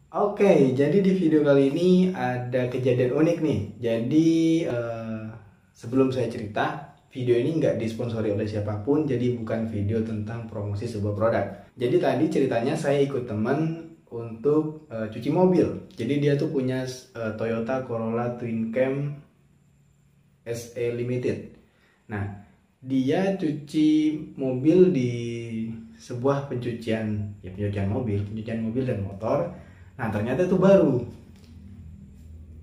Oke, jadi di video kali ini ada kejadian unik nih. Jadi sebelum saya cerita, video ini nggak disponsori oleh siapapun, jadi bukan video tentang promosi sebuah produk. Jadi tadi ceritanya saya ikut teman untuk cuci mobil. Jadi dia tuh punya Toyota Corolla Twin Cam SE Limited. Nah, dia cuci mobil di sebuah pencucian mobil dan motor. Nah, ternyata itu baru.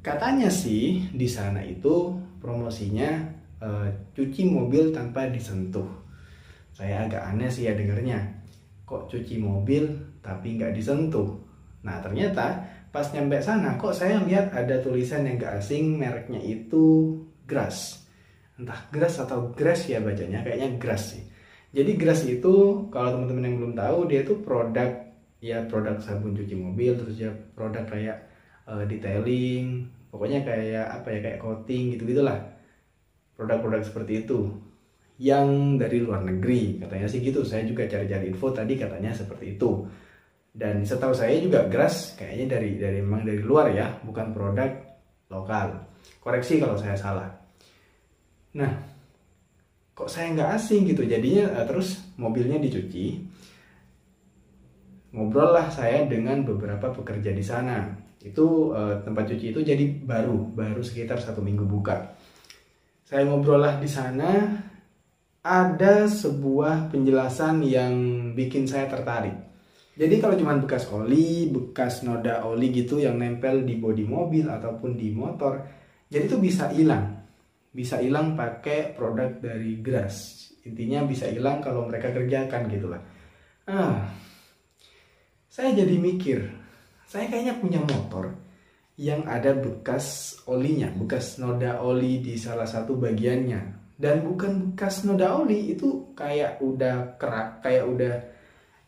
Katanya sih di sana itu promosinya cuci mobil tanpa disentuh. Saya agak aneh sih ya dengernya. Kok cuci mobil tapi nggak disentuh? Nah, ternyata pas nyampe sana kok saya lihat ada tulisan yang nggak asing, mereknya itu Grass. Entah Grass atau Grass ya bacanya, kayaknya Grass sih. Jadi Grass itu kalau teman-teman yang belum tahu, dia itu produk sabun cuci mobil, terus ya produk kayak detailing, pokoknya kayak apa ya, kayak coating gitu-gitulah. Produk-produk seperti itu yang dari luar negeri katanya sih gitu. Saya juga cari-cari info tadi, katanya seperti itu. Dan setahu saya juga Grass kayaknya memang dari luar ya, bukan produk lokal. Koreksi kalau saya salah. Nah, kok saya nggak asing gitu jadinya. Terus mobilnya dicuci, ngobrol lah saya dengan beberapa pekerja di sana. Itu tempat cuci itu jadi baru sekitar 1 minggu buka. Saya ngobrol lah di sana, ada sebuah penjelasan yang bikin saya tertarik. Jadi kalau cuma bekas oli, bekas noda oli gitu yang nempel di bodi mobil ataupun di motor, jadi itu bisa hilang. Bisa hilang pakai produk dari Grass. Intinya bisa hilang kalau mereka kerjakan gitulah. Saya jadi mikir, saya kayaknya punya motor yang ada bekas olinya, bekas noda oli di salah satu bagiannya. Dan bukan bekas noda oli, itu kayak udah kerak, kayak udah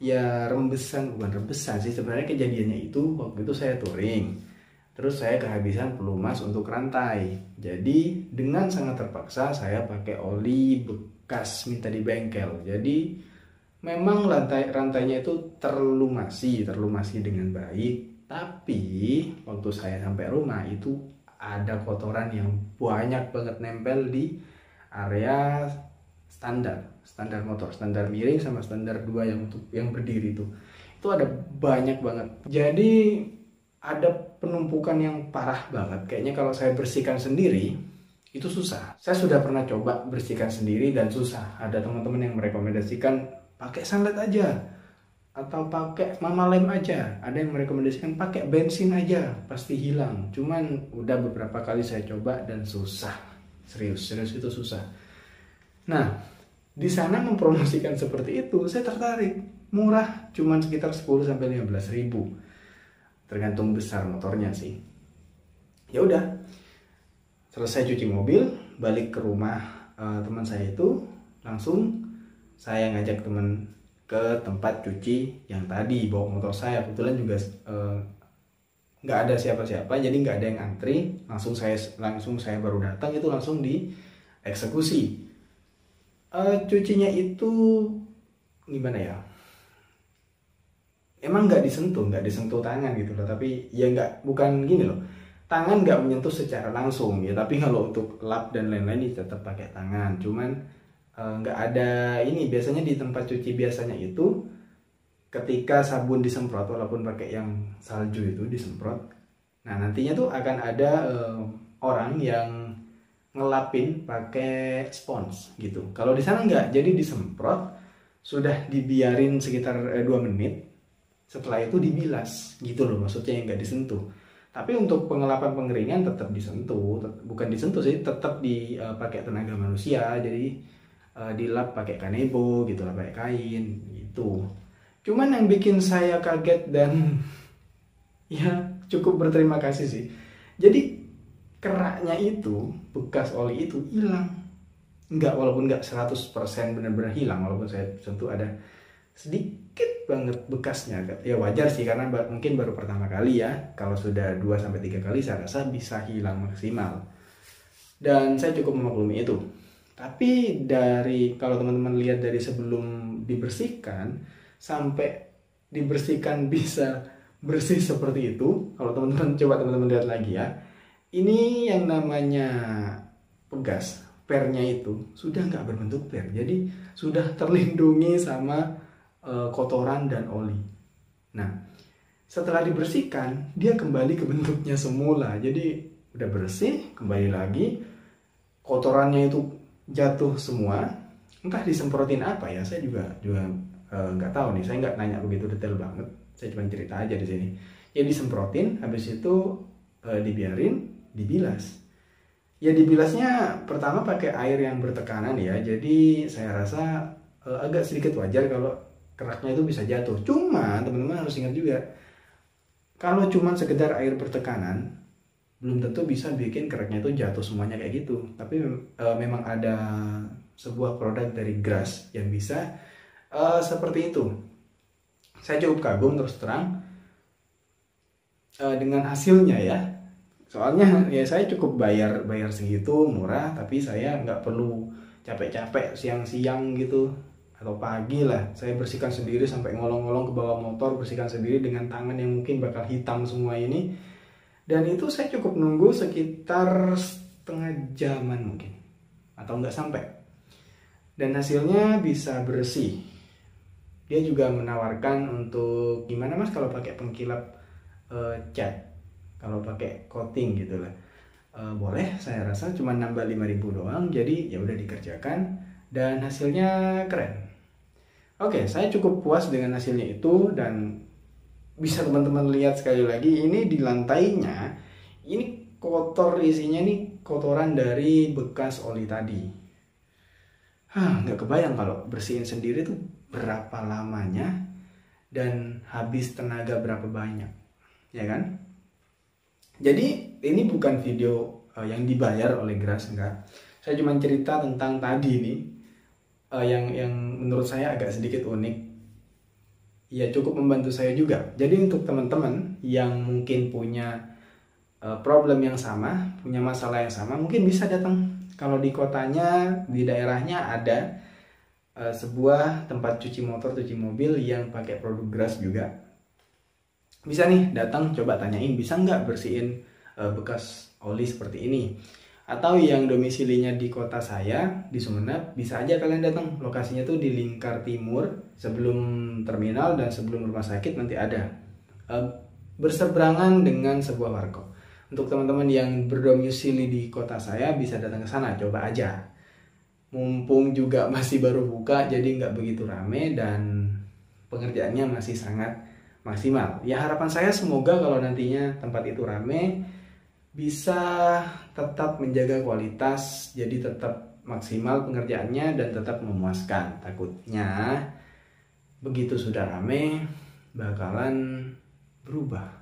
ya rembesan. Bukan rembesan sih sebenarnya, kejadiannya itu waktu itu saya touring. Terus saya kehabisan pelumas untuk rantai. Jadi dengan sangat terpaksa saya pakai oli bekas minta di bengkel. Jadi memang rantainya itu terlumasi dengan baik. Tapi waktu saya sampai rumah itu ada kotoran yang banyak banget nempel di area standar motor, standar miring sama standar 2 yang berdiri itu ada banyak banget. Jadi ada penumpukan yang parah banget. Kayaknya kalau saya bersihkan sendiri itu susah. Saya sudah pernah coba bersihkan sendiri dan susah. Ada teman-teman yang merekomendasikan pakai sunlight aja atau pakai mama lem aja. Ada yang merekomendasikan pakai bensin aja, pasti hilang. Cuman udah beberapa kali saya coba dan susah. Serius itu susah. Nah, di sana mempromosikan seperti itu, saya tertarik. Murah, cuman sekitar 10 sampai 15 ribu. Tergantung besar motornya sih. Ya udah, selesai cuci mobil, balik ke rumah teman saya itu, langsung saya ngajak teman ke tempat cuci yang tadi, bawa motor saya. Kebetulan juga nggak ada siapa-siapa, jadi nggak ada yang antri. Langsung saya baru datang, itu langsung dieksekusi. Cucinya itu gimana ya? Emang nggak disentuh tangan gitu loh, tapi ya bukan gini loh, tangan nggak menyentuh secara langsung ya, tapi kalau untuk lap dan lain-lain tetap pakai tangan. Cuman nggak ada ini, biasanya di tempat cuci biasanya itu ketika sabun disemprot, walaupun pakai yang salju itu disemprot, nah nantinya tuh akan ada orang yang ngelapin pakai spons gitu. Kalau di sana nggak, jadi disemprot, sudah dibiarin sekitar 2 menit. Setelah itu dibilas gitu loh, maksudnya yang nggak disentuh. Tapi untuk pengelapan pengeringan tetap disentuh, bukan disentuh sih, tetap dipakai tenaga manusia. Jadi dilap pakai kanebo gitu lah, pakai kain gitu. Cuman yang bikin saya kaget dan ya cukup berterima kasih sih, jadi keraknya itu, bekas oli itu hilang. Walaupun nggak 100% benar-benar hilang, walaupun saya sentuh ada sedikit banget bekasnya. Ya wajar sih, karena mungkin baru pertama kali ya. Kalau sudah 2-3 kali saya rasa bisa hilang maksimal. Dan saya cukup memaklumi itu. Tapi kalau teman-teman lihat dari sebelum dibersihkan sampai dibersihkan bisa bersih seperti itu. Kalau teman-teman coba teman-teman lihat lagi ya, ini yang namanya pegas, pernya itu sudah nggak berbentuk per, jadi sudah terlindungi sama kotoran dan oli. Nah, setelah dibersihkan dia kembali ke bentuknya semula, jadi udah bersih, kembali lagi, kotorannya itu jatuh semua. Entah disemprotin apa ya, saya juga nggak tahu nih, saya nggak nanya begitu detail banget, saya cuma cerita aja di sini. Ya disemprotin, habis itu dibiarin, dibilas. Ya dibilasnya pertama pakai air yang bertekanan ya, jadi saya rasa agak sedikit wajar kalau keraknya itu bisa jatuh. Cuma teman-teman harus ingat juga, kalau cuma sekedar air bertekanan belum tentu bisa bikin keraknya itu jatuh semuanya kayak gitu. Tapi memang ada sebuah produk dari Grass yang bisa seperti itu. Saya cukup kagum terus terang dengan hasilnya ya. Soalnya ya saya cukup bayar segitu, murah, tapi saya nggak perlu capek-capek siang-siang gitu atau pagi lah. Saya bersihkan sendiri sampai ngolong-ngolong ke bawah motor, bersihkan sendiri dengan tangan yang mungkin bakal hitam semua ini. Dan itu saya cukup nunggu sekitar setengah jaman mungkin, atau nggak sampai. Dan hasilnya bisa bersih. Dia juga menawarkan untuk gimana mas kalau pakai pengkilap cat, kalau pakai coating gitu lah, boleh. Saya rasa cuma nambah 5.000 doang, jadi ya udah dikerjakan dan hasilnya keren. Oke, saya cukup puas dengan hasilnya itu. Dan bisa teman-teman lihat sekali lagi, ini di lantainya ini kotor, isinya nih kotoran dari bekas oli tadi. Nggak kebayang kalau bersihin sendiri tuh berapa lamanya dan habis tenaga berapa banyak, ya kan? Jadi ini bukan video yang dibayar oleh Grass, enggak. Saya cuma cerita tentang tadi nih, yang menurut saya agak sedikit unik. Ya cukup membantu saya juga. Jadi untuk teman-teman yang mungkin punya problem yang sama, punya masalah yang sama, mungkin bisa datang. Kalau di kotanya, di daerahnya ada sebuah tempat cuci motor, cuci mobil yang pakai produk Grass juga. Bisa nih datang, coba tanyain bisa nggak bersihin bekas oli seperti ini. Atau yang domisilinya di kota saya, di Sumeneb, bisa aja kalian datang. Lokasinya tuh di Lingkar Timur, sebelum terminal dan sebelum rumah sakit nanti ada. Berseberangan dengan sebuah warkop. Untuk teman-teman yang berdomisili di kota saya, bisa datang ke sana, coba aja. Mumpung juga masih baru buka, jadi nggak begitu rame dan pengerjaannya masih sangat maksimal. Ya harapan saya semoga kalau nantinya tempat itu rame, bisa tetap menjaga kualitas, jadi tetap maksimal pengerjaannya dan tetap memuaskan. Takutnya begitu sudah rame bakalan berubah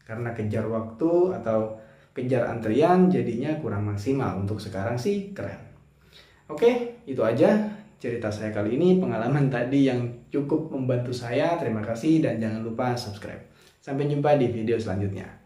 karena kejar waktu atau kejar antrian, jadinya kurang maksimal. Untuk sekarang sih keren. Oke, itu aja cerita saya kali ini, pengalaman tadi yang cukup membantu saya. Terima kasih dan jangan lupa subscribe. Sampai jumpa di video selanjutnya.